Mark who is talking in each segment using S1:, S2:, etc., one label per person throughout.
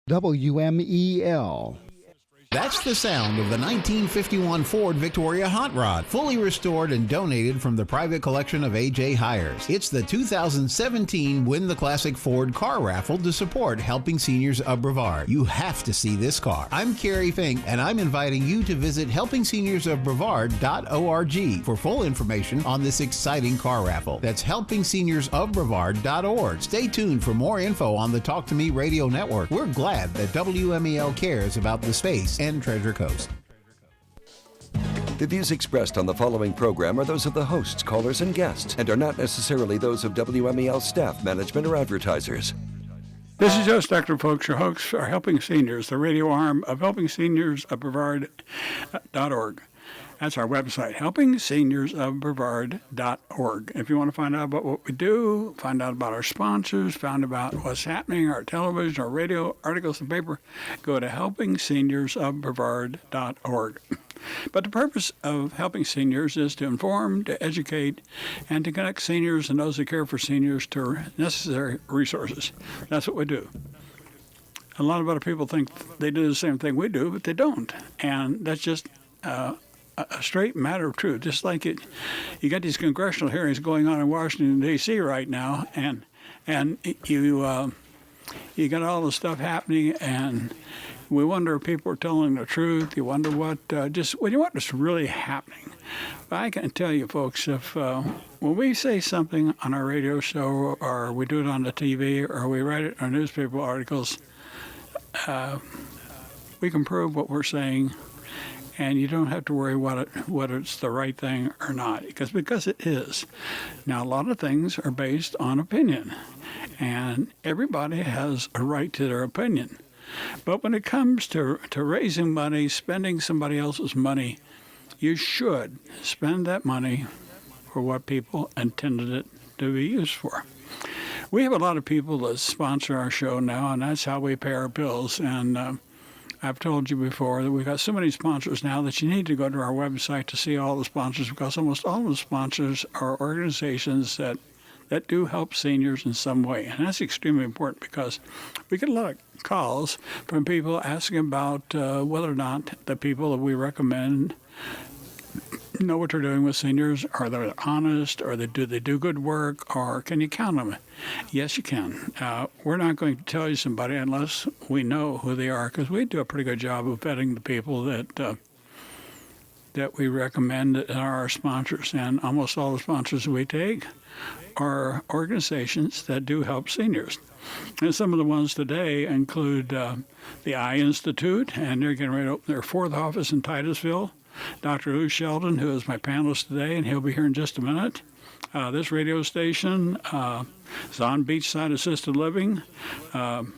S1: WMEL.
S2: That's the sound of the 1951 Ford Victoria Hot Rod, fully restored and donated from the private collection of A.J. Hires. It's the 2017 Win the Classic Ford Car Raffle to support Helping Seniors of Brevard. You have to see this car. I'm Kerry Fink, and I'm inviting you to visit helpingseniors.brevard.org for full information on this exciting car raffle. That's helpingseniors.brevard.org. Stay tuned for more info on the Talk to Me radio network. We're glad that WMEL cares about the space and Treasure Coast.
S3: The views expressed on the following program are those of the hosts, callers, and guests, and are not necessarily those of WMEL staff, management, or advertisers.
S4: This is Joe Steckler, folks. Your hosts for Helping Seniors, the radio arm of Helping Seniors of Brevard.org. That's our website, helpingseniors.brevard.org. If you want to find out about what we do, find out about our sponsors, find out about what's happening, our television, our radio, articles, and paper, go to helpingseniors.brevard.org. But the purpose of Helping Seniors is to inform, to educate, and to connect seniors and those who care for seniors to necessary resources. That's what we do. A lot of other people think they do the same thing we do, but they don't. And that's just a straight matter of truth. Just like you got these congressional hearings going on in Washington, D.C. right now, and you got all this stuff happening, and we wonder if people are telling the truth. You wonder what what's really happening. But I can tell you, folks, if when we say something on our radio show, or we do it on the TV, or we write it in our newspaper articles, we can prove what we're saying. And you don't have to worry whether it's the right thing or not, because it is. Now, a lot of things are based on opinion, and everybody has a right to their opinion. But when it comes to raising money, spending somebody else's money, you should spend that money for what people intended it to be used for. We have a lot of people that sponsor our show now, and that's how we pay our bills. And I've told you before that we've got so many sponsors now that you need to go to our website to see all the sponsors, because almost all of the sponsors are organizations that do help seniors in some way. And that's extremely important, because we get a lot of calls from people asking about whether or not the people that we recommend know what they're doing with seniors. Are they honest? Or do they do good work? Or can you count them? Yes, you can. We're not going to tell you somebody unless we know who they are, because we do a pretty good job of vetting the people that we recommend that are our sponsors. And almost all the sponsors we take are organizations that do help seniors. And some of the ones today include the Eye Institute, and they're getting ready to open their fourth office in Titusville. Dr. Sheldon, who is my panelist today, and he'll be here in just a minute. This radio station is on Beachside Assisted Living, Brevard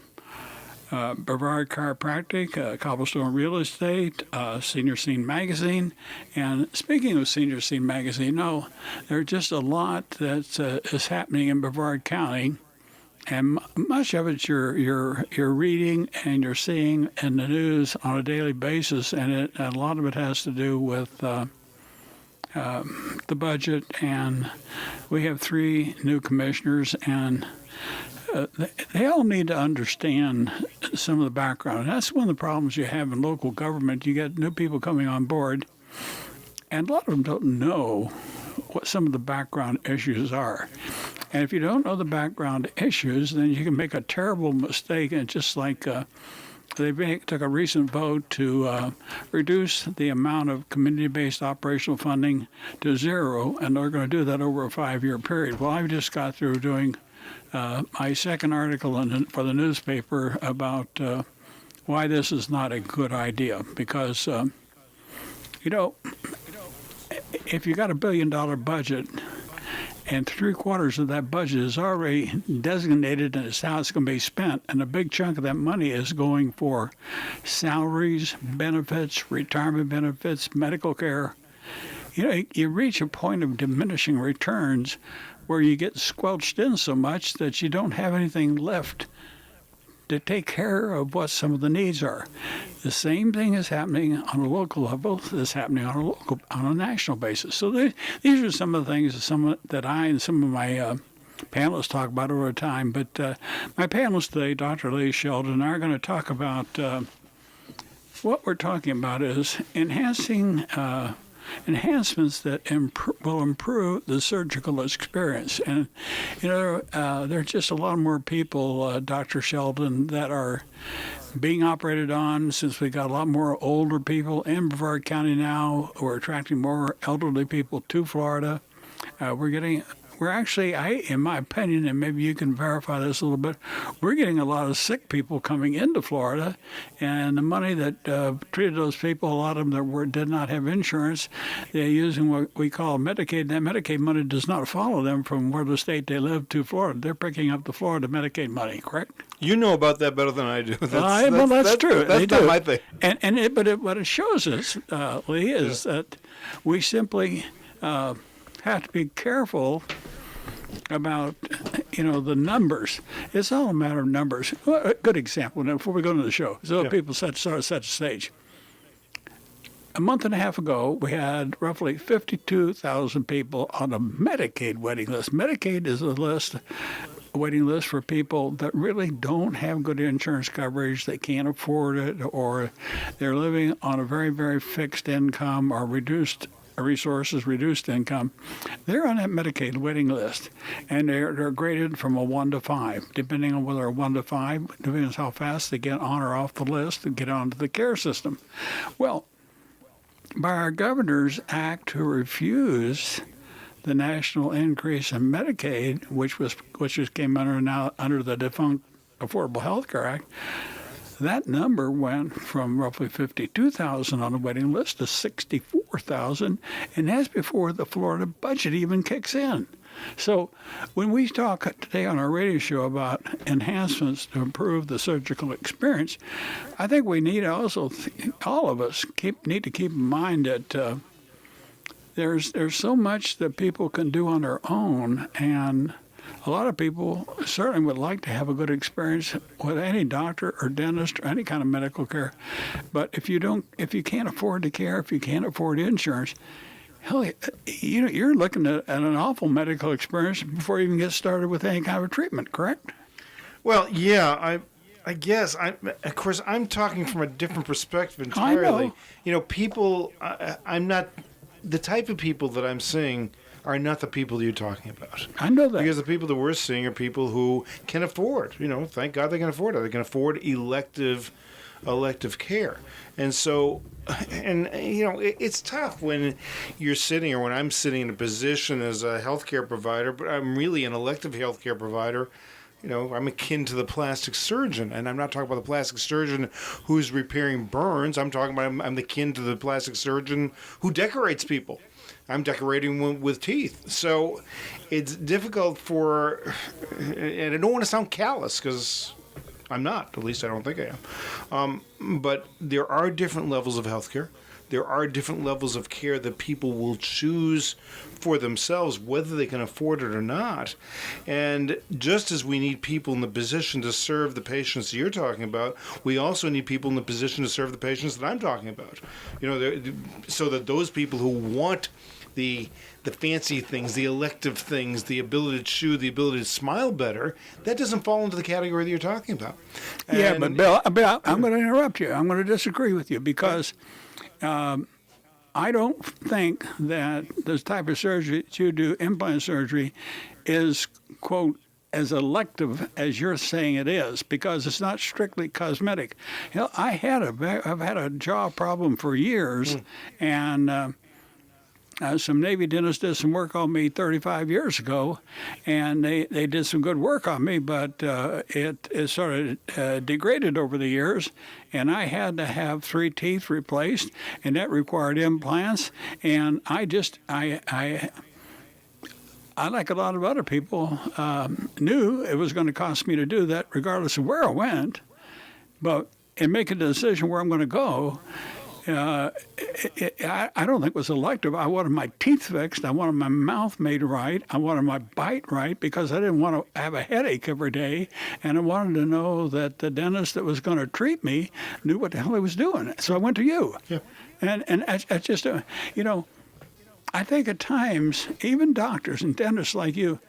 S4: Chiropractic, Cobblestone Real Estate, Senior Scene Magazine. And speaking of Senior Scene Magazine, there's just a lot that is happening in Brevard County. And much of it you're reading and you're seeing in the news on a daily basis, and a lot of it has to do with the budget. And we have 3 new commissioners, and they all need to understand some of the background. And that's one of the problems you have in local government. You get new people coming on board, and a lot of them don't know what some of the background issues are. And if you don't know the background issues, then you can make a terrible mistake. And just like they took a recent vote to reduce the amount of community-based operational funding to 0, and they're going to do that over a 5-year period. Well, I've just got through doing my second article for the newspaper about why this is not a good idea. Because, if you got $1 billion budget, and 3/4 of that budget is already designated and it's how it's going to be spent, and a big chunk of that money is going for salaries, benefits, retirement benefits, medical care. You reach a point of diminishing returns where you get squelched in so much that you don't have anything left to take care of what some of the needs are. The same thing is happening on a local level that's happening on a national basis. So these are some of the things that I and some of my panelists talk about over time. But my panelists today, Dr. Lee, Sheldon, and I are going to talk about what we're talking about is enhancements that will improve the surgical experience. And, there's just a lot more people, Dr. Sheldon, that are being operated on, since we got a lot more older people in Brevard County now. We're attracting more elderly people to Florida. We're actually, in my opinion, and maybe you can verify this a little bit, we're getting a lot of sick people coming into Florida, and the money that treated those people, a lot of them that did not have insurance, they're using what we call Medicaid. That Medicaid money does not follow them from where the state they live to Florida. They're picking up the Florida Medicaid money, correct?
S1: You know about that better than I do.
S4: That's true.
S1: That's not my thing.
S4: But it shows us, Lee, is that we simply have to be careful about, the numbers. It's all a matter of numbers. Well, a good example, now, before we go into the show, so people set the stage. A month and a half ago, we had roughly 52,000 people on a Medicaid waiting list. Medicaid is a waiting list for people that really don't have good insurance coverage, they can't afford it, or they're living on a very, very fixed income or reduced resources, reduced income. They're on that Medicaid waiting list, and they're graded from a 1 to 5, depending on whether a 1 to 5, depending on how fast they get on or off the list and get onto the care system. Well, by our governor's act to refuse the national increase in Medicaid, which came under the defunct Affordable Health Care Act, that number went from roughly 52,000 on the waiting list to 64,000, and that's before the Florida budget even kicks in. So when we talk today on our radio show about enhancements to improve the surgical experience, I think we need also, all of us need to keep in mind that there's so much that people can do on their own, and a lot of people certainly would like to have a good experience with any doctor or dentist or any kind of medical care. But if you can't afford the care, if you can't afford insurance, hell, you're looking at an awful medical experience before you even get started with any kind of treatment, correct?
S1: Well, yeah, I guess. Of course, I'm talking from a different perspective entirely.
S4: I know.
S1: People, I'm not, the type of people that I'm seeing are not the people you're talking about.
S4: I know that.
S1: Because the people that we're seeing are people who can afford, thank God they can afford it. They can afford elective care. And so, it's tough when you're sitting, or when I'm sitting in a position as a healthcare provider, but I'm really an elective healthcare provider. I'm akin to the plastic surgeon, and I'm not talking about the plastic surgeon who's repairing burns. I'm talking about I'm akin to the plastic surgeon who decorates people. I'm decorating with teeth. So it's difficult and I don't want to sound callous, because I'm not. At least I don't think I am. But there are different levels of healthcare. There are different levels of care that people will choose for themselves, whether they can afford it or not. And just as we need people in the position to serve the patients you're talking about, we also need people in the position to serve the patients that I'm talking about. So that those people who want the fancy things, the elective things, the ability to chew, the ability to smile better, that doesn't fall into the category that you're talking about.
S4: Yeah, but Bill, I'm going to interrupt you. I'm going to disagree with you, because I don't think that this type of surgery that you do, implant surgery, is, quote, as elective as you're saying it is, because it's not strictly cosmetic. I've had a jaw problem for years, and some Navy dentists did some work on me 35 years ago, and they did some good work on me, but it sort of degraded over the years, and I had to have 3 teeth replaced, and that required implants, and I like a lot of other people, knew it was going to cost me to do that regardless of where I went, but in making a decision where I'm going to go, I don't think it was elective. I wanted my teeth fixed. I wanted my mouth made right. I wanted my bite right, because I didn't want to have a headache every day. And I wanted to know that the dentist that was going to treat me knew what the hell he was doing. So I went to you.
S1: Yeah.
S4: And I just, I think at times, even doctors and dentists like you,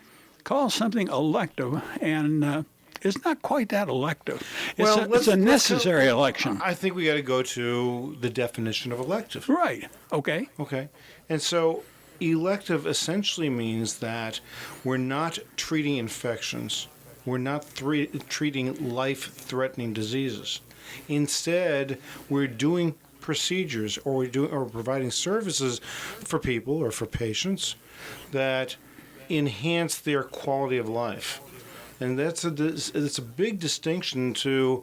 S4: calls something elective, and it's not quite that elective. It's a
S1: let's
S4: necessary
S1: go-
S4: election.
S1: I think we got to go to the definition of elective.
S4: Right. Okay.
S1: Okay. And so elective essentially means that we're not treating infections. We're not treating life-threatening diseases. Instead, we're doing procedures or providing services for people or for patients that enhance their quality of life. And it's a big distinction to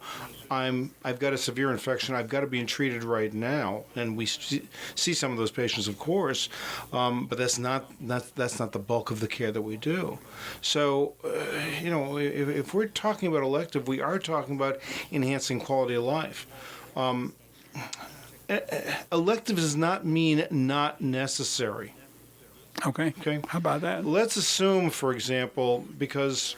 S1: I've got a severe infection, I've got to be treated right now, and we see some of those patients, of course, but that's not the bulk of the care that we do. So, if we're talking about elective, we are talking about enhancing quality of life. Elective does not mean not necessary.
S4: Okay.
S1: Okay.
S4: How about that?
S1: Let's assume, for example, because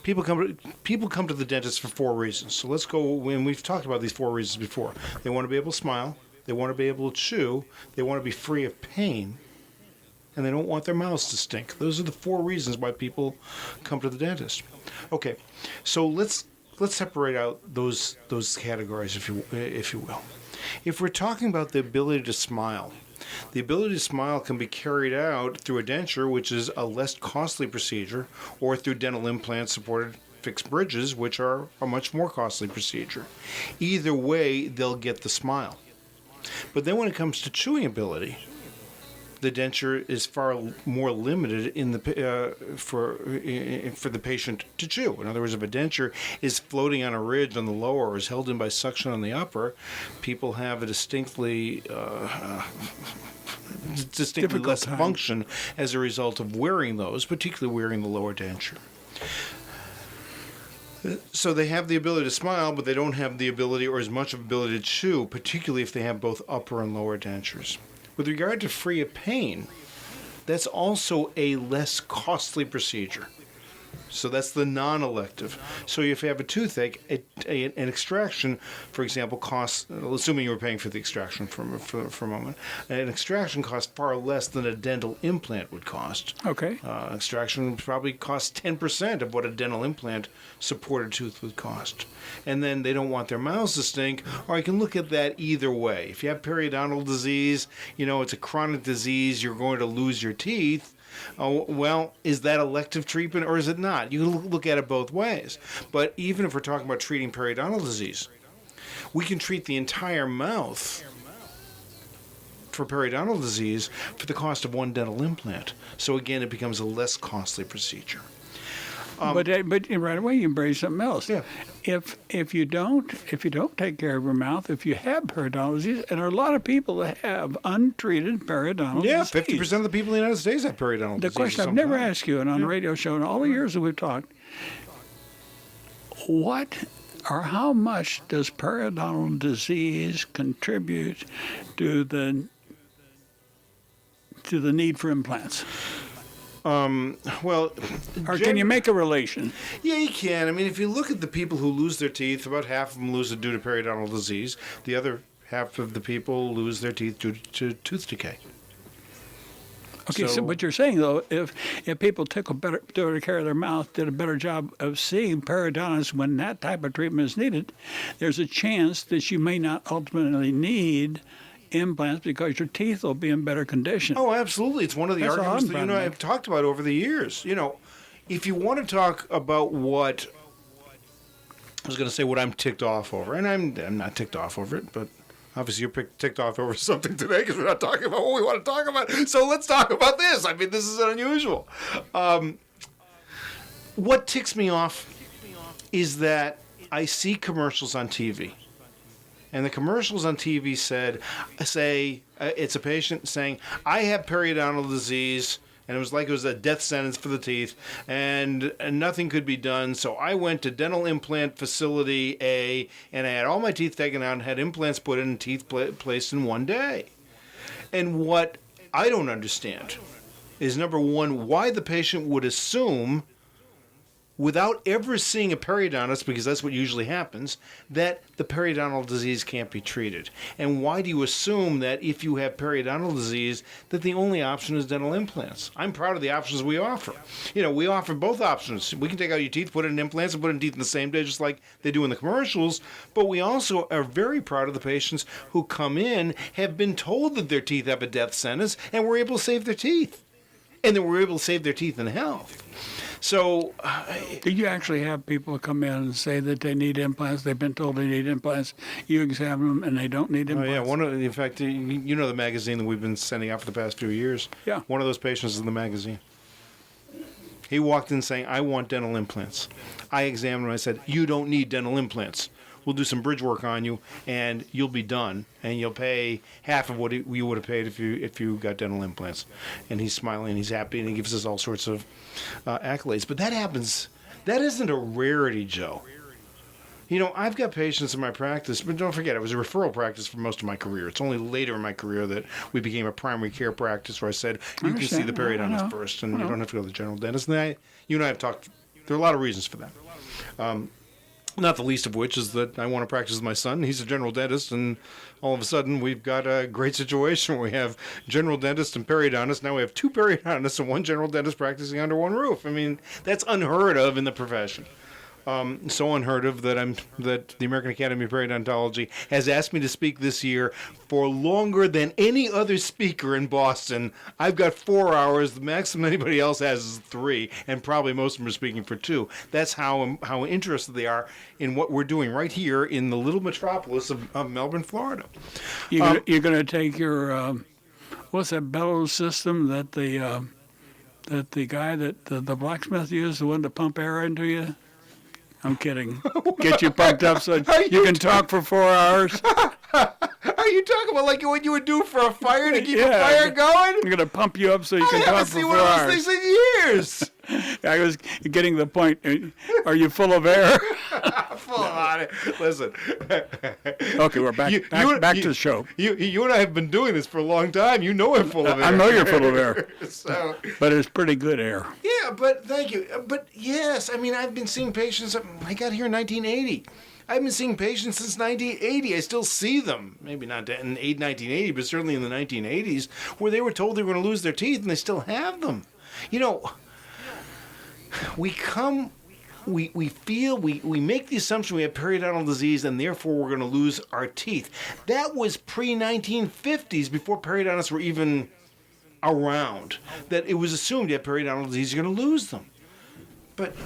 S1: people come to the dentist for 4 reasons. So let's go, and we've talked about these 4 reasons before. They want to be able to smile, they want to be able to chew, they want to be free of pain, and they don't want their mouths to stink. Those are the 4 reasons why people come to the dentist. Okay, so let's separate out those categories, if you will. If we're talking about the ability to smile, the ability to smile can be carried out through a denture, which is a less costly procedure, or through dental implants supported fixed bridges, which are a much more costly procedure. Either way, they'll get the smile. But then when it comes to chewing ability, the denture is far more limited for the patient to chew. In other words, if a denture is floating on a ridge on the lower or is held in by suction on the upper, people have a distinctly less function as a result of wearing those, particularly wearing the lower denture. So they have the ability to smile, but they don't have the ability or as much ability to chew, particularly if they have both upper and lower dentures. With regard to free of pain, that's also a less costly procedure. So that's the non-elective. So if you have a toothache, an extraction, for example, costs, assuming you were paying for the extraction for a moment, an extraction costs far less than a dental implant would cost.
S4: Okay.
S1: Extraction probably costs 10% of what a dental implant supported tooth would cost. And then they don't want their mouths to stink, or I can look at that either way. If you have periodontal disease, it's a chronic disease, you're going to lose your teeth. Oh, well, is that elective treatment or is it not? You look at it both ways. But even if we're talking about treating periodontal disease, we can treat the entire mouth for periodontal disease for the cost of one dental implant. So again, it becomes a less costly procedure.
S4: But right away you raise something else.
S1: Yeah.
S4: If you don't take care of your mouth, if you have periodontal disease, and there are a lot of people that have untreated periodontal disease.
S1: 50% of the people in the United States have periodontal disease.
S4: The question I've never asked you, and on the radio show, and all the years that we've talked, what or how much does periodontal disease contribute to the need for implants?
S1: Well,
S4: or can you make a relation?
S1: Yeah, you can. I mean, if you look at the people who lose their teeth, about half of them lose it due to periodontal disease. The other half of the people lose their teeth due to tooth decay.
S4: Okay, so what you're saying, though, if people took better care of their mouth, did a better job of seeing periodontists when that type of treatment is needed, there's a chance that you may not ultimately need implants because your teeth will be in better condition.
S1: Oh, absolutely. It's one of the arguments that I've talked about over the years. If you want to talk about what I was going to say, what I'm ticked off over, and I'm not ticked off over it, but obviously you're ticked off over something today because we're not talking about what we want to talk about. So let's talk about this. I mean, this is unusual. What ticks me off is that I see commercials on TV. And the commercials on TV say it's a patient saying, I have periodontal disease, and it was like it was a death sentence for the teeth, and nothing could be done. So I went to dental implant facility A, and I had all my teeth taken out and had implants put in and teeth placed in one day. And what I don't understand is, number one, why the patient would assume without ever seeing a periodontist, because that's what usually happens, that the periodontal disease can't be treated. And why do you assume that if you have periodontal disease, that the only option is dental implants? I'm proud of the options we offer. We offer both options. We can take out your teeth, put in implants, and put in teeth in the same day, just like they do in the commercials. But we also are very proud of the patients who come in, have been told that their teeth have a death sentence, and we're able to save their teeth. And then we're able to save their teeth in health. So,
S4: do you actually have people come in and say that they need implants? They've been told they need implants. You examine them and they don't need implants.
S1: Oh yeah, in fact, the magazine that we've been sending out for the past few years.
S4: Yeah.
S1: One of those patients is in the magazine. He walked in saying, "I want dental implants." I examined him. I said, "You don't need dental implants. We'll do some bridge work on you, and you'll be done, and you'll pay half of what you would have paid if you got dental implants." And he's smiling, he's happy, and he gives us all sorts of accolades. But that happens. That isn't a rarity, Joe. I've got patients in my practice, but don't forget, it was a referral practice for most of my career. It's only later in my career that we became a primary care practice where I said, you can see the periodontist first, and you don't have to go to the general dentist. And you and I have talked. There are a lot of reasons for that. Not the least of which is that I want to practice with my son. He's a general dentist, and all of a sudden we've got a great situation where we have general dentist and periodontist. Now we have two periodontists and one general dentist practicing under one roof. I mean, that's unheard of in the profession. So unheard of that the American Academy of Periodontology has asked me to speak this year for longer than any other speaker in Boston. I've got 4 hours. The maximum anybody else has is 3, and probably most of them are speaking for 2. That's how interested they are in what we're doing right here in the little metropolis of Melbourne, Florida.
S4: You're going to take your what's that bellows system that the guy that the blacksmith used, the one to pump air into you? I'm kidding. Get you pumped up so you can talk for 4 hours.
S1: Are you talking about like what you would do for a fire to keep a fire going?
S4: I'm going to pump you up so you can talk for 4 hours.
S1: I haven't seen one of those things in years.
S4: I was getting the point. Are you full of air?
S1: Full of it. Listen.
S4: Okay, we're back to the show.
S1: You and I have been doing this for a long time. You know I'm full of air.
S4: I know you're full of air.
S1: So,
S4: but it's pretty good air.
S1: Yeah, but thank you. But yes, I mean, I've been seeing patients. I got here in 1980. I've been seeing patients since 1980. I still see them. Maybe not in 1980, but certainly in the 1980s, where they were told they were going to lose their teeth, and they still have them. We make the assumption we have periodontal disease, and therefore we're going to lose our teeth. That was pre-1950s, before periodontists were even around. That it was assumed you have periodontal disease, you're going to lose them. But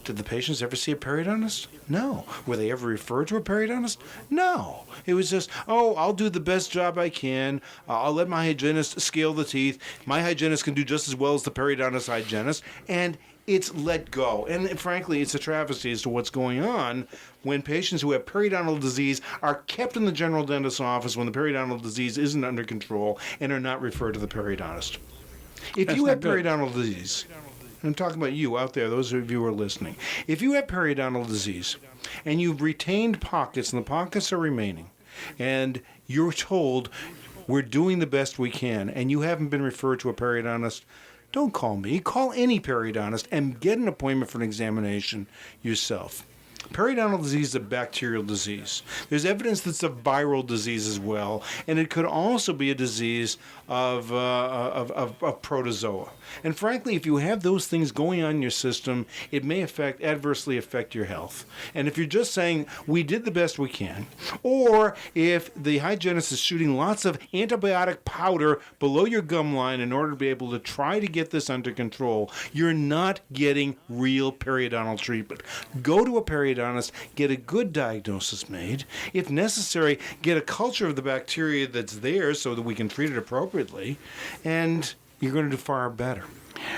S1: did the patients ever see a periodontist? No. Were they ever referred to a periodontist? No. It was just, I'll do the best job I can. I'll let my hygienist scale the teeth. My hygienist can do just as well as the periodontist hygienist. And it's let go. And frankly, it's a travesty as to what's going on when patients who have periodontal disease are kept in the general dentist's office when the periodontal disease isn't under control and are not referred to the periodontist. If you have periodontal disease, I'm talking about you out there, those of you who are listening. If you have periodontal disease and you've retained pockets and the pockets are remaining, and you're told we're doing the best we can, and you haven't been referred to a periodontist, don't call me. Call any periodontist and get an appointment for an examination yourself. Periodontal disease is a bacterial disease. There's evidence that it's a viral disease as well, and it could also be a disease of protozoa. And frankly, if you have those things going on in your system, it may adversely affect your health. And if you're just saying, we did the best we can, or if the hygienist is shooting lots of antibiotic powder below your gum line in order to be able to try to get this under control, you're not getting real periodontal treatment. Go to a periodontist, get a good diagnosis made. If necessary, get a culture of the bacteria that's there so that we can treat it appropriately, and you're going to do far better.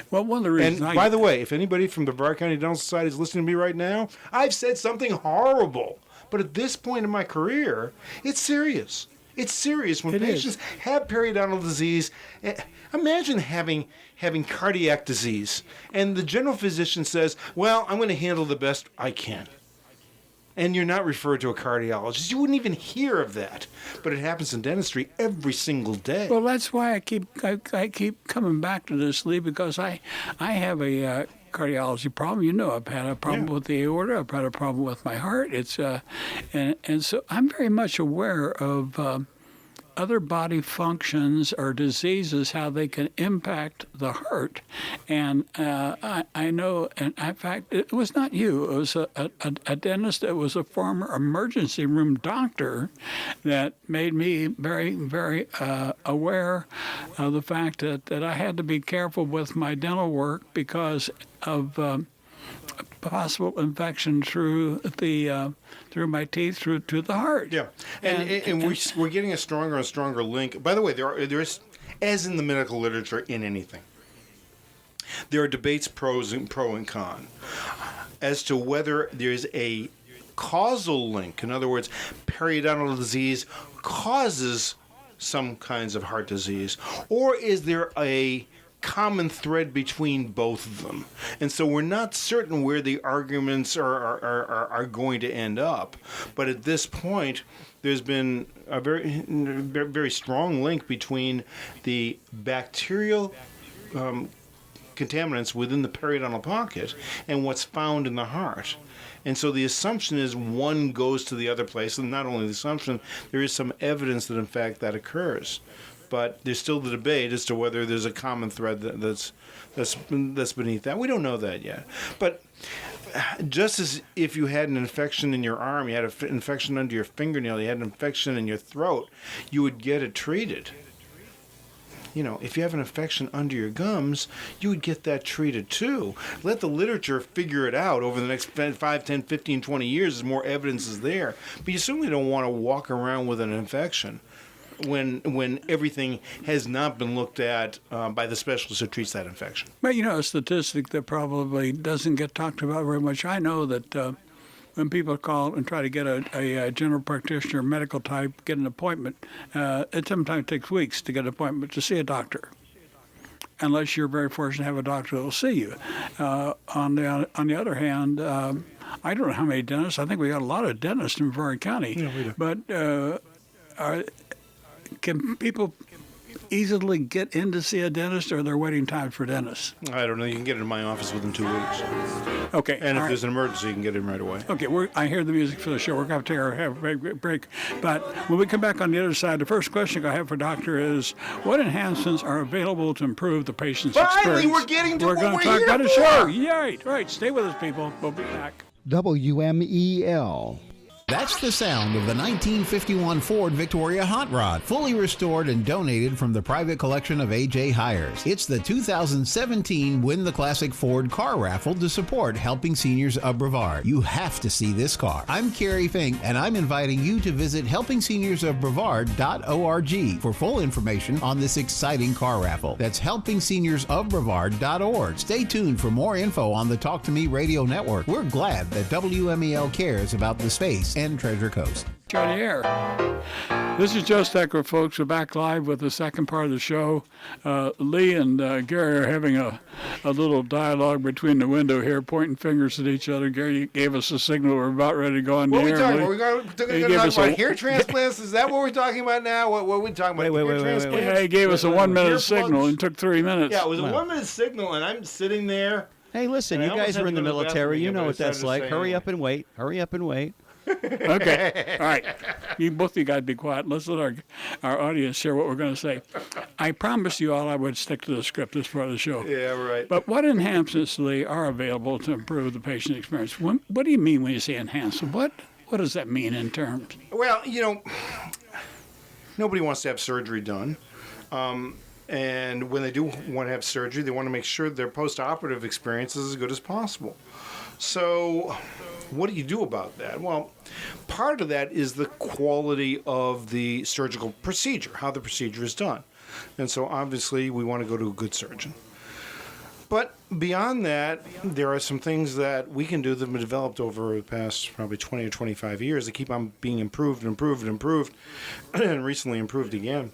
S4: Well, one of the reasons.
S1: And by the way, if anybody from the Brevard County Dental Society is listening to me right now, I've said something horrible. But at this point in my career, it's serious. It's serious when patients have periodontal disease. Imagine having cardiac disease, and the general physician says, well, I'm going to handle the best I can. And you're not referred to a cardiologist. You wouldn't even hear of that. But it happens in dentistry every single day.
S4: Well, that's why I keep coming back to this, Lee, because I have a cardiology problem. You know, I've had a problem with the aorta. I've had a problem with my heart. It's and so I'm very much aware of other body functions or diseases, how they can impact the heart. And I know, and in fact, it was not you. It was a dentist that was a former emergency room doctor that made me very, very aware of the fact that I had to be careful with my dental work because of possible infection through through my teeth through to the heart.
S1: Yeah, and we're getting a stronger and stronger link. By the way, there is, as in the medical literature in anything, there are debates pro and con as to whether there's a causal link. In other words, periodontal disease causes some kinds of heart disease, or is there a common thread between both of them? And so we're not certain where the arguments are going to end up. But at this point, there's been a very, very strong link between the bacterial contaminants within the periodontal pocket and what's found in the heart. And so the assumption is one goes to the other place, and not only the assumption, there is some evidence that in fact that occurs. But there's still the debate as to whether there's a common thread that's beneath that. We don't know that yet. But just as if you had an infection in your arm, you had an infection under your fingernail, you had an infection in your throat, you would get it treated. You know, if you have an infection under your gums, you would get that treated too. Let the literature figure it out over the next 5, 10, 15, 20 years as more evidence is there. But you certainly don't want to walk around with an infection when everything has not been looked at by the specialist who treats that infection.
S4: But you know, a statistic that probably doesn't get talked about very much. I know that when people call and try to get a general practitioner, medical type, get an appointment, it sometimes takes weeks to get an appointment to see a doctor, unless you're very fortunate to have a doctor that will see you. On the other hand, I don't know how many dentists. I think we got a lot of dentists in Brevard County.
S1: Yeah, we do.
S4: But can people easily get in to see a dentist, or are there waiting times for dentists?
S1: I don't know. You can get it in my office within 2 weeks.
S4: Okay.
S1: And if there's an emergency, you can get in right away.
S4: Okay, I hear the music for the show. We're going to have a break. But when we come back on the other side, the first question I have for Doctor is, what enhancements are available to improve the patient's experience?
S1: Finally, we're getting to what
S4: gonna
S1: we're
S4: talk
S1: here
S4: about a
S1: for.
S4: show. Yeah, right. Stay with us, people. We'll be back.
S2: WMEL. That's the sound of the 1951 Ford Victoria Hot Rod, fully restored and donated from the private collection of A.J. Hires. It's the 2017 Win the Classic Ford car raffle to support Helping Seniors of Brevard. You have to see this car. I'm Kerry Fink, and I'm inviting you to visit helpingseniorsofbrevard.org for full information on this exciting car raffle. That's helpingseniorsofbrevard.org. Stay tuned for more info on the Talk to Me radio network. We're glad that WMEL cares about the space and Treasure Coast.
S4: On the air. This is Joe Steckler, folks. We're back live with the second part of the show. Lee and Gary are having a little dialogue between the window here, pointing fingers at each other. Gary gave us a signal. We're about ready to go on the air.
S1: What are we talking about? We're going to talk about hair transplants? Is that what we're talking about now? What are we talking about? Hair transplants?
S4: Yeah, he gave us a 1 minute signal and took 3 minutes.
S1: Yeah, it was a 1 minute signal, and I'm sitting there.
S5: Hey, listen, you guys are in the military. You know what that's like. Hurry up and wait. Hurry up and wait.
S4: Okay. All right. Both of you guys be quiet. Let's let our audience hear what we're going to say. I promised you all I would stick to the script this part of the show.
S1: Yeah, right.
S4: But what enhancements, Lee, are available to improve the patient experience? What do you mean when you say enhancement? What does that mean in terms?
S1: Well, you know, nobody wants to have surgery done. And when they do want to have surgery, they want to make sure their post-operative experience is as good as possible. So what do you do about that? Well, part of that is the quality of the surgical procedure, how the procedure is done. And so obviously we want to go to a good surgeon. But beyond that, there are some things that we can do that have been developed over the past probably 20 or 25 years that keep on being improved and improved and improved, and recently improved again,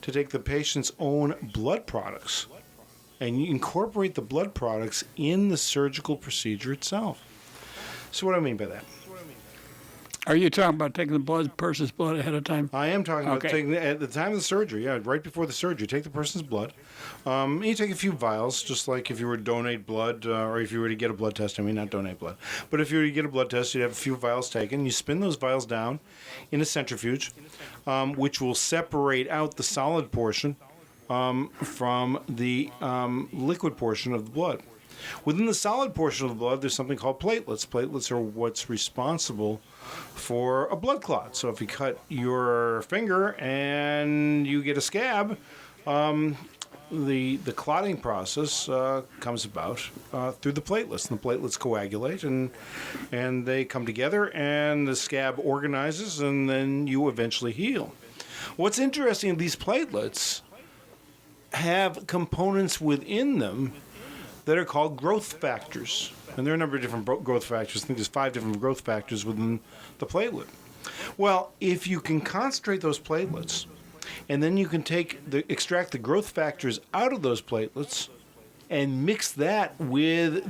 S1: to take the patient's own blood products and incorporate the blood products in the surgical procedure itself. So what do I mean by that?
S4: Are you talking about taking the person's blood ahead of time?
S1: I am talking about taking at the time of the surgery, right before the surgery. Take the person's blood. You take a few vials, just like if you were to donate blood, or if you were to get a blood test. I mean, not donate blood, but if you were to get a blood test, you'd have a few vials taken. You spin those vials down in a centrifuge, which will separate out the solid portion from the liquid portion of the blood. Within the solid portion of the blood, there's something called platelets. Platelets are what's responsible for a blood clot. So if you cut your finger and you get a scab, the clotting process comes about through the platelets. And the platelets coagulate, and they come together, and the scab organizes, and then you eventually heal. What's interesting, these platelets have components within them that are called growth factors. And there are a number of different growth factors. I think there's 5 different growth factors within the platelet. Well, if you can concentrate those platelets, and then you can extract the growth factors out of those platelets and mix that with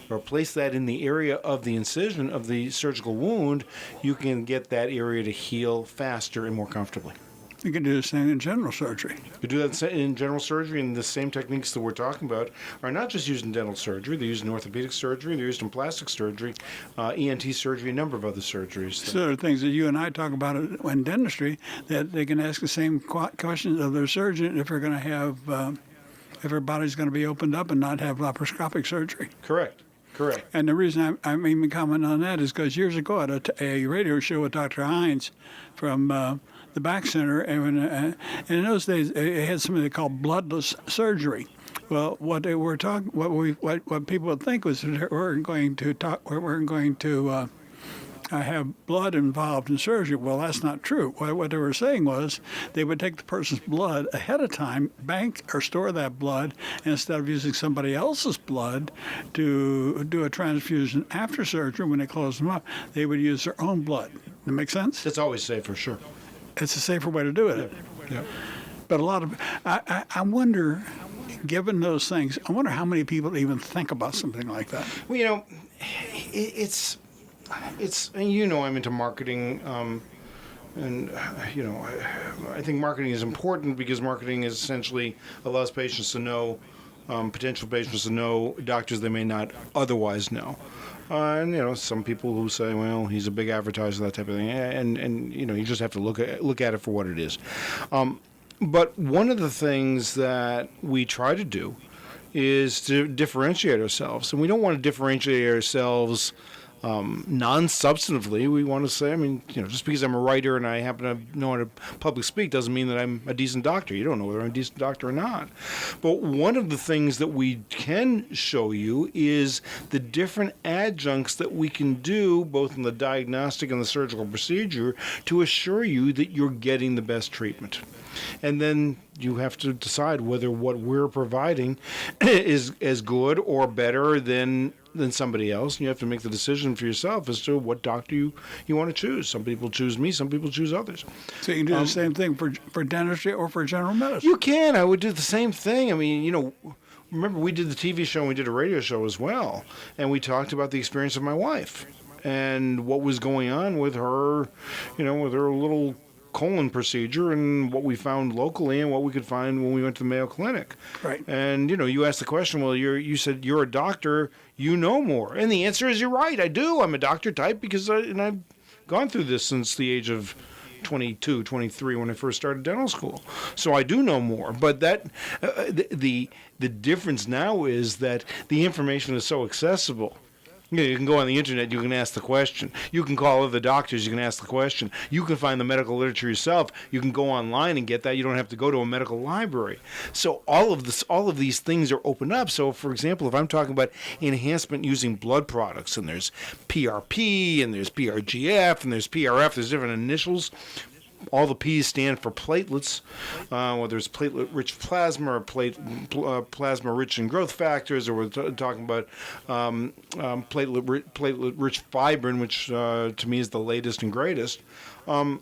S1: or place that in the area of the incision of the surgical wound, you can get that area to heal faster and more comfortably.
S4: You can do the same in general surgery.
S1: You do that in general surgery, and the same techniques that we're talking about are not just used in dental surgery. They're used in orthopedic surgery, they're used in plastic surgery, ENT surgery, a number of other surgeries.
S4: So there are things that you and I talk about in dentistry that they can ask the same questions of their surgeon if they're going to have, if their body's going to be opened up and not have laparoscopic surgery.
S1: Correct.
S4: And the reason I'm even commenting on that is because years ago at a radio show with Dr. Hines from the back center, and in those days it had something they called bloodless surgery. Well, what people would think was that we're going to have blood involved in surgery. Well, that's not true. What they were saying was they would take the person's blood ahead of time, bank or store that blood, and instead of using somebody else's blood to do a transfusion after surgery when they close them up, they would use their own blood. That make sense?
S1: That's always safe, for sure.
S4: It's a safer way to do it.
S1: Yeah.
S4: But a lot of, I wonder, given those things, I wonder how many people even think about something like that.
S1: Well, it's and I'm into marketing, and I think marketing is important because marketing is essentially allows patients to know, potential patients to know doctors they may not otherwise know. And some people who say, well, he's a big advertiser, that type of thing, and you just have to look at it for what it is. But one of the things that we try to do is to differentiate ourselves, and we don't want to differentiate ourselves non-substantively. We want to say, just because I'm a writer and I happen to know how to public speak doesn't mean that I'm a decent doctor. You don't know whether I'm a decent doctor or not. But one of the things that we can show you is the different adjuncts that we can do, both in the diagnostic and the surgical procedure, to assure you that you're getting the best treatment. And then you have to decide whether what we're providing is as good or better than somebody else. And you have to make the decision for yourself as to what doctor you want to choose. Some people choose me, some people choose others.
S4: So you can do the same thing for dentistry or for general medicine?
S1: You can. I would do the same thing. Remember we did the TV show and we did a radio show as well. And we talked about the experience of my wife and what was going on with her, with her little colon procedure and what we found locally and what we could find when we went to the Mayo Clinic.
S4: Right.
S1: And, you asked the question, well, you said you're a doctor, you know more. And the answer is you're right, I do. I'm a doctor type because I've gone through this since the age of 22, 23 when I first started dental school. So I do know more. But that the difference now is that the information is so accessible. You can go on the internet, you can ask the question. You can call other doctors, you can ask the question. You can find the medical literature yourself. You can go online and get that. You don't have to go to a medical library. So all of these things are opened up. So, for example, if I'm talking about enhancement using blood products, and there's PRP, and there's PRGF, and there's PRF, there's different initials. All the P's stand for platelets, whether it's platelet-rich plasma or plasma-rich in growth factors, or we're talking about platelet-rich fibrin, which to me is the latest and greatest. You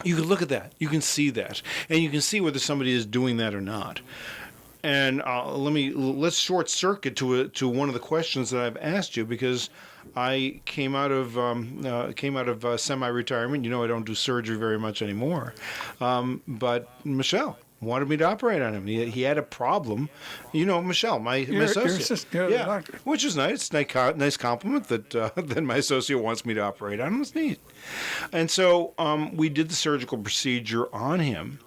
S1: can look at that. You can see that. And you can see whether somebody is doing that or not. And let's short circuit to one of the questions that I've asked you, because I came out of semi-retirement. I don't do surgery very much anymore, but Michelle wanted me to operate on him. He had a problem. Michelle, my associate.
S4: Doctor.
S1: Which is nice. Nice compliment that my associate wants me to operate on him. It's neat. And so we did the surgical procedure on him,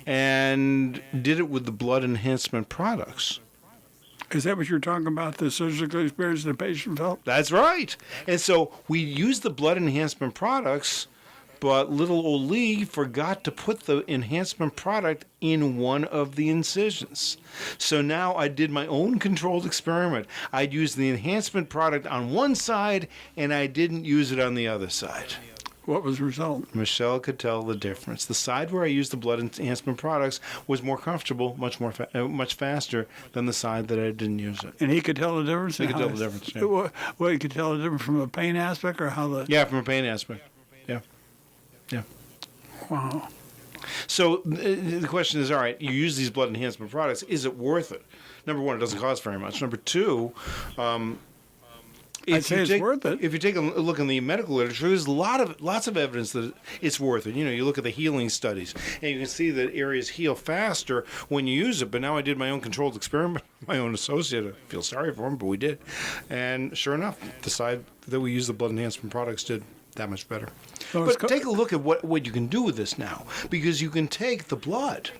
S1: and did it with the blood enhancement products.
S4: Is that what you're talking about, the surgical experience the patient felt?
S1: That's right. And so we used the blood enhancement products, but little old Lee forgot to put the enhancement product in one of the incisions. So now I did my own controlled experiment. I'd use the enhancement product on one side, and I didn't use it on the other side.
S4: What was the result?
S1: Michelle could tell the difference. The side where I used the blood enhancement products was more comfortable, much faster than the side that I didn't use it.
S4: And he could tell the difference?
S1: He could tell the difference, yeah.
S4: Well, he could tell the difference from a pain aspect, or how the...
S1: Yeah, from a pain aspect. Yeah.
S4: Wow.
S1: So the question is, all right, you use these blood enhancement products, is it worth it? Number one, it doesn't cost very much. Number two,
S4: I'd say it's worth it.
S1: If you take a look in the medical literature, there's lots of evidence that it's worth it. You look at the healing studies, and you can see that areas heal faster when you use it. But now I did my own controlled experiment, my own associate. I feel sorry for him, but we did. And sure enough, the side that we used the blood enhancement products did that much better. But take a look at what you can do with this now, because you can take the blood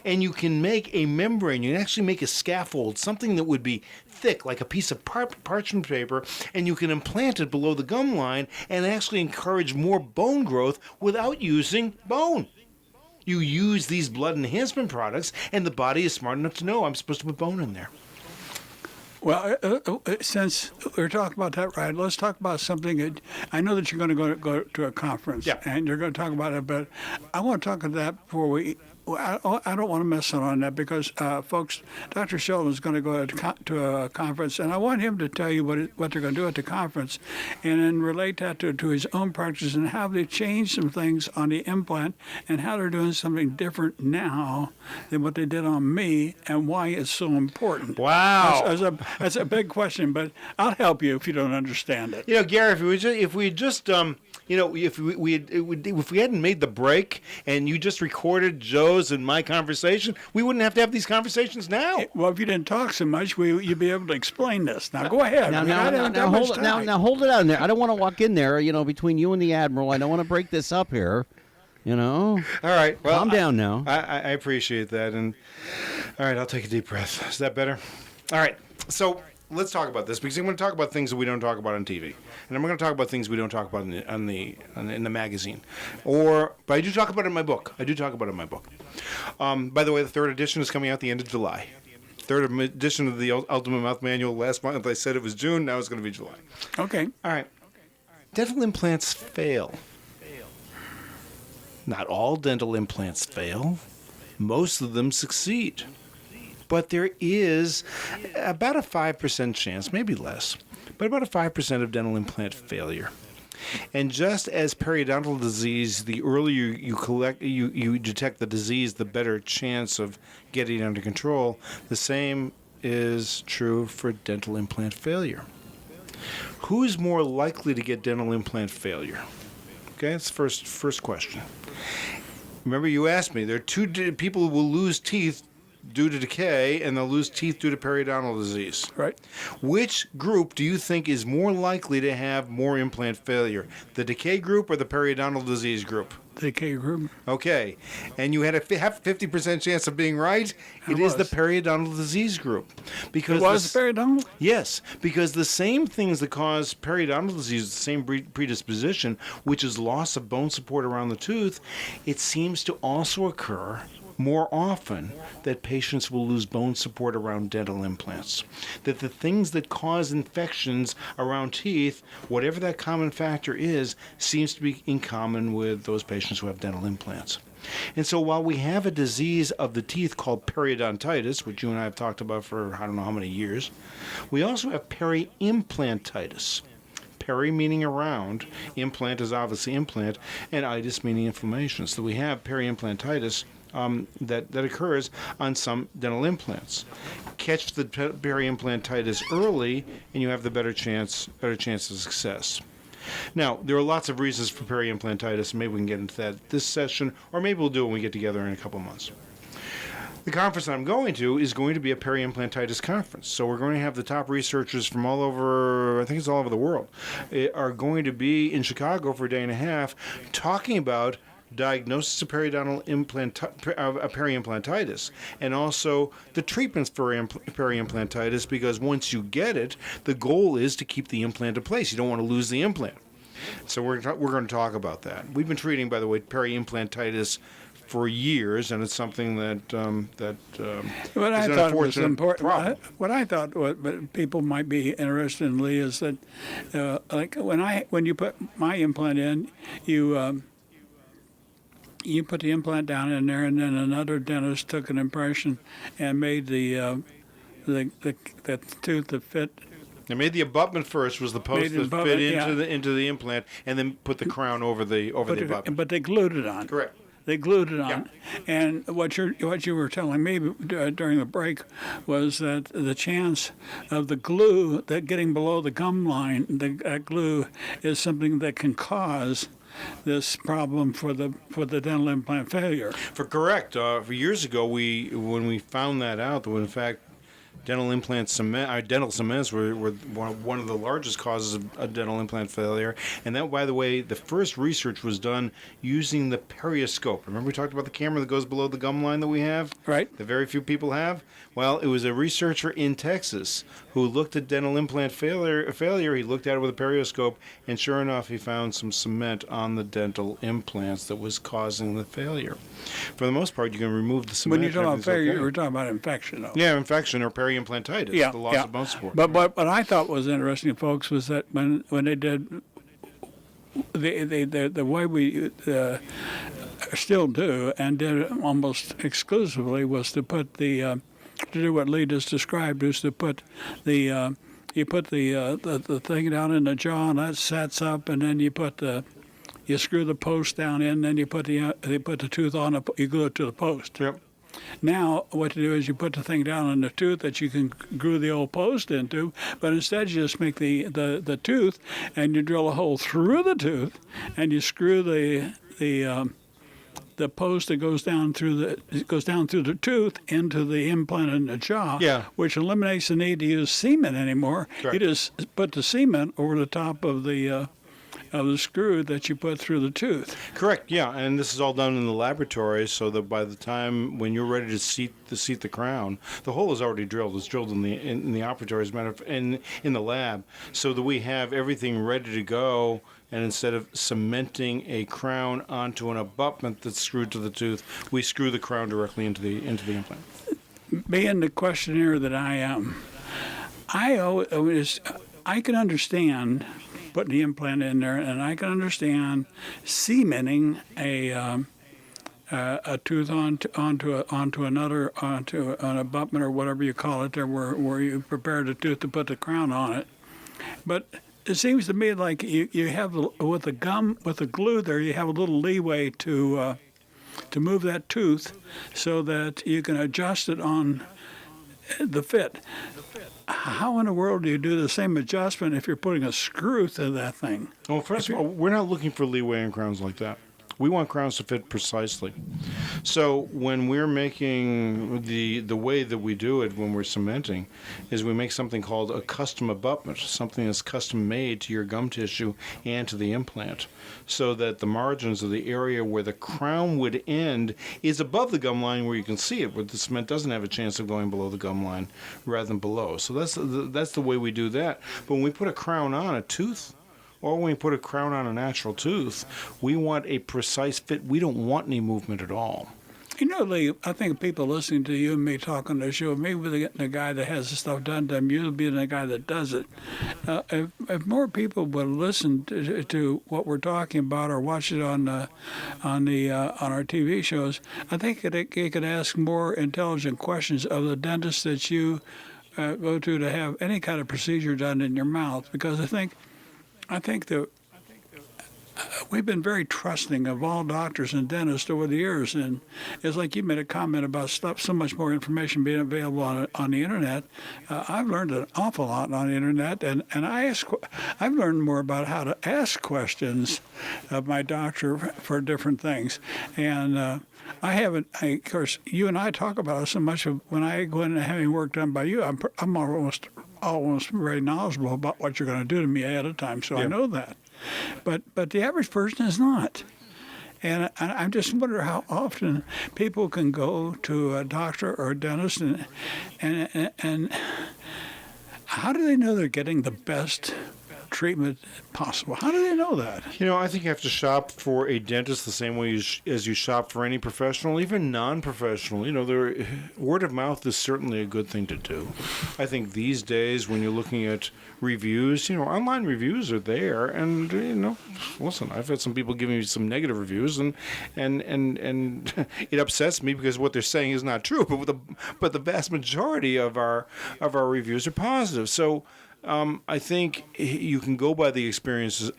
S1: and you can make a membrane. You can actually make a scaffold, something that would be thick like a piece of parchment paper, and you can implant it below the gum line and actually encourage more bone growth without using bone. You use these blood enhancement products, and the body is smart enough to know I'm supposed to put bone in there.
S4: Well, since we're talking about that, right, let's talk about something that I know that you're going to go to a conference, and you're going to talk about it, but I want to talk about that before we. I don't want to mess on that because, folks, Dr. Sheldon is going to go to a conference, and I want him to tell you what they're going to do at the conference, and then relate that to his own practice and how they've changed some things on the implant and how they're doing something different now than what they did on me and why it's so important.
S1: Wow.
S4: That's a big question, but I'll help you if you don't understand it.
S1: Gary, if we hadn't made the break and you just recorded Joe's and my conversation, we wouldn't have to have these conversations now.
S4: Well, if you didn't talk so much, you'd be able to explain this. Now, go ahead.
S5: Now, hold it out in there. I don't want to walk in there, between you and the Admiral. I don't want to break this up here,
S1: All right. Well,
S5: calm down now.
S1: I appreciate that. And all right, I'll take a deep breath. Is that better? All right. So let's talk about this, because I'm going to talk about things that we don't talk about on TV, and I'm going to talk about things we don't talk about in the magazine, but I do talk about it in my book. By the way, the third edition is coming out the end of July. Third edition of the Ultimate Mouth Manual. Last month I said it was June. Now it's going to be July.
S4: Okay.
S1: All right. Dental implants fail. Not all dental implants fail. Most of them succeed. But there is about a 5% chance, maybe less, but about a 5% of dental implant failure. And just as periodontal disease, the earlier you detect the disease, the better chance of getting it under control. The same is true for dental implant failure. Who's more likely to get dental implant failure? Okay, that's the first question. Remember, you asked me, there are two people who will lose teeth due to decay, and they'll lose teeth due to periodontal disease.
S4: Right.
S1: Which group do you think is more likely to have more implant failure? The decay group or the periodontal disease group?
S4: The decay group.
S1: Okay. And you had a 50% chance of being right. It is the periodontal disease group. Because
S4: it was periodontal?
S1: Yes, because the same things that cause periodontal disease, the same predisposition, which is loss of bone support around the tooth, it seems to also occur more often that patients will lose bone support around dental implants. That the things that cause infections around teeth, whatever that common factor is, seems to be in common with those patients who have dental implants. And so while we have a disease of the teeth called periodontitis, which you and I have talked about for I don't know how many years, we also have peri-implantitis. Peri meaning around, implant is obviously implant, and itis meaning inflammation. So we have peri-implantitis that occurs on some dental implants. Catch the peri-implantitis early, and you have the better chance of success. Now, there are lots of reasons for peri-implantitis. Maybe we can get into that this session, or maybe we'll do it when we get together in a couple months. The conference I'm going to is going to be a peri-implantitis conference. So we're going to have the top researchers from all over, I think it's all over the world, are going to be in Chicago for a day and a half talking about diagnosis of peri-implantitis and also the treatments for peri-implantitis, because once you get it, the goal is to keep the implant in place. You don't want to lose the implant. So we're going to talk about that. We've been treating, by the way, peri-implantitis for years, and it's something that
S4: what I
S1: is an
S4: thought was
S1: unfortunate
S4: important.
S1: problem.
S4: What I thought what people might be interested in, Lee, is that like when you put my implant in, you put the implant down in there, and then another dentist took an impression and made the tooth that fit.
S1: They made the abutment first, was the post that fit into the implant, and then put the crown over the abutment.
S4: But they glued it on.
S1: Correct.
S4: They glued it on.
S1: Yeah.
S4: And what you were telling me during the break was that the chance of the glue that getting below the gum line, that glue is something that can cause this problem for the dental implant failure.
S1: Correct. For years ago, when we found that out, that in fact dental implant cement, dental cements were one of the largest causes of dental implant failure. And that, by the way, the first research was done using the periscope. Remember we talked about the camera that goes below the gum line that we have?
S4: Right.
S1: That very few people have? Well, it was a researcher in Texas who looked at dental implant failure. He looked at it with a periscope, and sure enough, he found some cement on the dental implants that was causing the failure. For the most part, you can remove the cement.
S4: When you're talking about failure,
S1: okay.
S4: you were talking about infection, though.
S1: Yeah, infection or peri-implantitis, the loss of bone support.
S4: But what I thought was interesting, folks, was that when they did the way we still do and did it almost exclusively was to put to do what Lee just described, is to put you put the thing down in the jaw, and that sets up, and then you screw the post down in, then you put the tooth on, you glue it to the post.
S1: Yep.
S4: Now, what to do is you put the thing down on the tooth that you can glue the old post into, but instead you just make the tooth, and you drill a hole through the tooth, and you screw the post that goes down through the tooth into the implant in the jaw, which eliminates the need to use cement anymore.
S1: Correct.
S4: You just put the cement over the top of the screw that you put through the tooth.
S1: Correct. Yeah, and this is all done in the laboratory, so that by the time when you're ready to seat the crown, the hole is already drilled. It's drilled in the operatory, as a matter of in the lab, so that we have everything ready to go. And instead of cementing a crown onto an abutment that's screwed to the tooth, we screw the crown directly into the implant.
S4: Being the questionnaire that I am, I can understand putting the implant in there, and I can understand cementing a tooth onto an abutment or whatever you call it there, where you prepare the tooth to put the crown on it. But it seems to me like you have with the glue there, you have a little leeway to move that tooth so that you can adjust it on the fit. How in the world do you do the same adjustment if you're putting a screw through that thing?
S1: Well, first of all, we're not looking for leeway in crowns like that. We want crowns to fit precisely. So when we're making the way that we do it when we're cementing is we make something called a custom abutment, something that's custom made to your gum tissue and to the implant, so that the margins of the area where the crown would end is above the gum line where you can see it, where the cement doesn't have a chance of going below the gum line rather than below. So that's the way we do that. But when we put a crown on a tooth, or when we put a crown on a natural tooth, we want a precise fit. We don't want any movement at all.
S4: You know, Lee, I think people listening to you and me talking on the show, maybe the guy that has the stuff done to them, you'll be the guy that does it. If more people would listen to what we're talking about or watch it on our TV shows, I think it could ask more intelligent questions of the dentist that you go to have any kind of procedure done in your mouth, because I think that we've been very trusting of all doctors and dentists over the years, and it's like you made a comment about stuff, so much more information being available on the internet. I've learned an awful lot on the internet, and I've learned more about how to ask questions of my doctor for different things, and I haven't. Of course, you and I talk about it so much. When I go in and having work done by you, I'm almost very knowledgeable about what you're going to do to me ahead of time, so I know that. But the average person is not. And I just wonder how often people can go to a doctor or a dentist and how do they know they're getting the best treatment possible? How do they know that?
S1: I think you have to shop for a dentist the same way as you shop for any professional, even non-professional. Word of mouth is certainly a good thing to do. I think these days when you're looking at reviews, online reviews are there, and listen, I've had some people giving me some negative reviews, and it upsets me because what they're saying is not true. But the vast majority of our reviews are positive. So. I think you can go by the experiences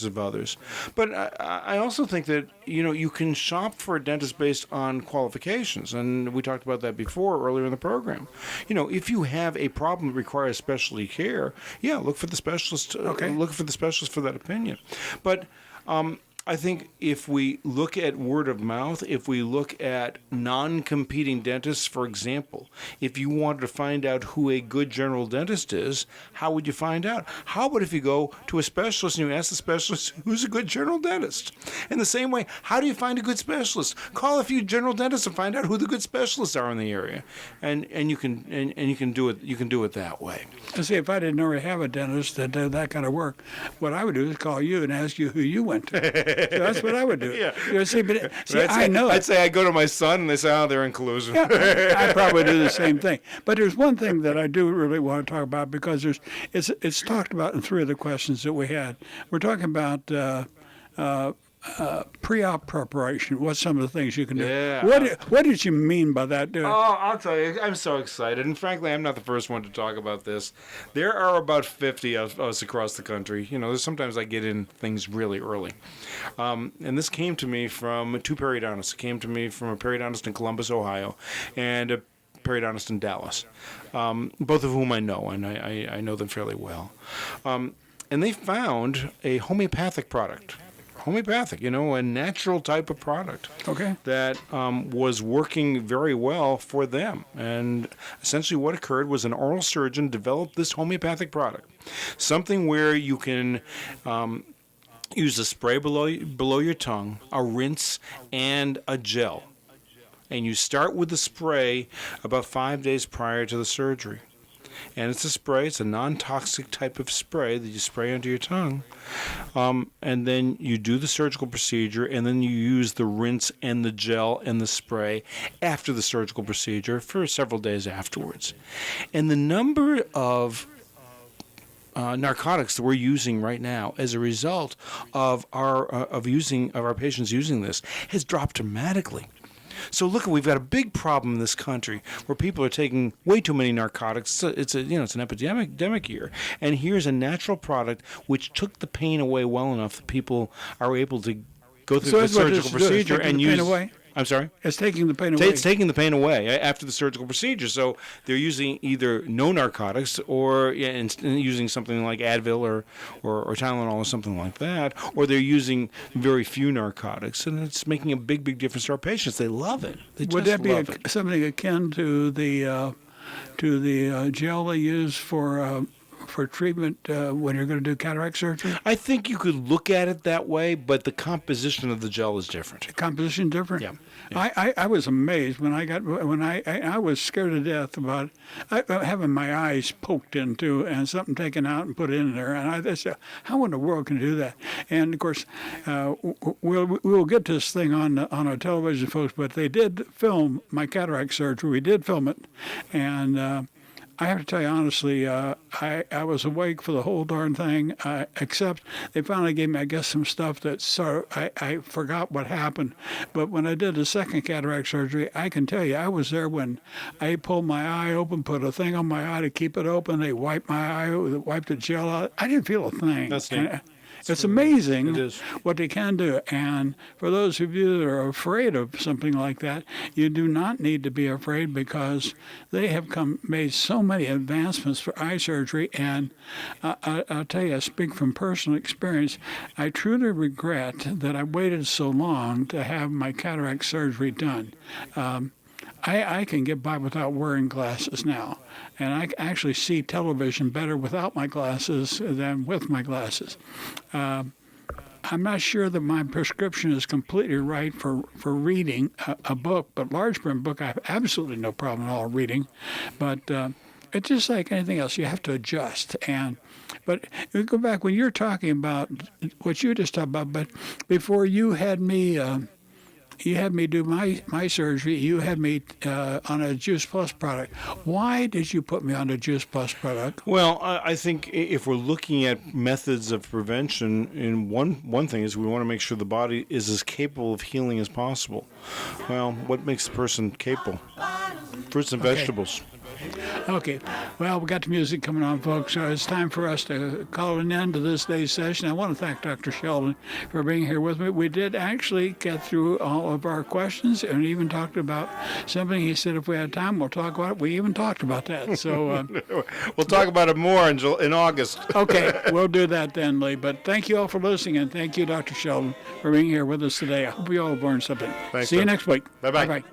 S1: of others, but I also think that you can shop for a dentist based on qualifications, and we talked about that before earlier in the program. If you have a problem that requires specialty care, look for the specialist. Look for the specialist for that opinion, but. I think if we look at word of mouth, if we look at non-competing dentists, for example, if you wanted to find out who a good general dentist is, how would you find out? How about if you go to a specialist and you ask the specialist who's a good general dentist? In the same way, how do you find a good specialist? Call a few general dentists and find out who the good specialists are in the area, and you can do it. You can do it that way.
S4: See, if I didn't already have a dentist that did that kind of work, what I would do is call you and ask you who you went to. So that's what I would do.
S1: Yeah.
S4: I know.
S1: I'd say I go to my son, and they say, they're in collusion.
S4: Yeah, I probably do the same thing. But there's one thing that I do really want to talk about because it's talked about in three of the questions that we had. We're talking about pre-op preparation. What's some of the things you can do?
S1: Yeah.
S4: What did you mean by that?
S1: I'll tell you, I'm so excited. And frankly, I'm not the first one to talk about this. There are about 50 of us across the country. Sometimes I get in things really early. And this came to me from two periodontists. It came to me from a periodontist in Columbus, Ohio, and a periodontist in Dallas, both of whom I know, and I know them fairly well. And they found a homeopathic product. A natural type of product.
S4: Okay.
S1: That was working very well for them. And essentially what occurred was an oral surgeon developed this homeopathic product. Something where you can use a spray below your tongue, a rinse, and a gel. And you start with the spray about 5 days prior to the surgery. And it's a spray. It's a non-toxic type of spray that you spray under your tongue. And then you do the surgical procedure, and then you use the rinse and the gel and the spray after the surgical procedure for several days afterwards. And the number of narcotics that we're using right now as a result of our patients using this has dropped dramatically. So look, we've got a big problem in this country where people are taking way too many narcotics. It's an epidemic here. And here's a natural product which took the pain away well enough that people are able to go through the surgical procedure and use. Away? I'm sorry?
S4: It's taking the pain away.
S1: It's taking the pain away after the surgical procedure. So they're using either no narcotics or using something like Advil or Tylenol or something like that, or they're using very few narcotics, and it's making a big, big difference to our patients. They love it.
S4: Would that be something akin to the gel they use for treatment when you're going to do cataract surgery?
S1: I think you could look at it that way, but the composition of the gel is different.
S4: The composition different?
S1: Yeah.
S4: I was amazed when I was scared to death about having my eyes poked into and something taken out and put in there, and I said, how in the world can you do that? And of course, we'll get this thing on our television, folks, but they did film my cataract surgery. We did film it, and I have to tell you honestly, I was awake for the whole darn thing, except they finally gave me, I guess, some stuff that I forgot what happened. But when I did the second cataract surgery, I can tell you, I was there when I pulled my eye open, put a thing on my eye to keep it open. They wiped my eye, wiped the gel out. I didn't feel a thing.
S1: That's neat.
S4: It's amazing
S1: It is.
S4: what they can do. And for those of you that are afraid of something like that, you do not need to be afraid, because they have made so many advancements for eye surgery. And I'll tell you, I speak from personal experience. I truly regret that I waited so long to have my cataract surgery done. I can get by without wearing glasses now, and I actually see television better without my glasses than with my glasses. I'm not sure that my prescription is completely right for reading a book, but large print book I have absolutely no problem at all reading. But it's just like anything else, you have to adjust. But we go back when you're talking about what you just talked about, but before you had me. You had me do my surgery. You had me on a Juice Plus product. Why did you put me on a Juice Plus product?
S1: Well, I think if we're looking at methods of prevention, in one thing is we want to make sure the body is as capable of healing as possible. Well, what makes the person capable? Fruits and vegetables.
S4: Okay. Well, we got the music coming on, folks. So it's time for us to call an end to this day's session. I want to thank Dr. Sheldon for being here with me. We did actually get through all of our questions and even talked about something. He said if we had time, we'll talk about it. We even talked about that. So
S1: we'll talk about it more in August.
S4: Okay. We'll do that then, Lee. But thank you all for listening, and thank you, Dr. Sheldon, for being here with us today. I hope you all learned something.
S1: Thanks,
S4: See you
S1: sir.
S4: next week.
S1: Bye-bye.
S4: Bye-bye.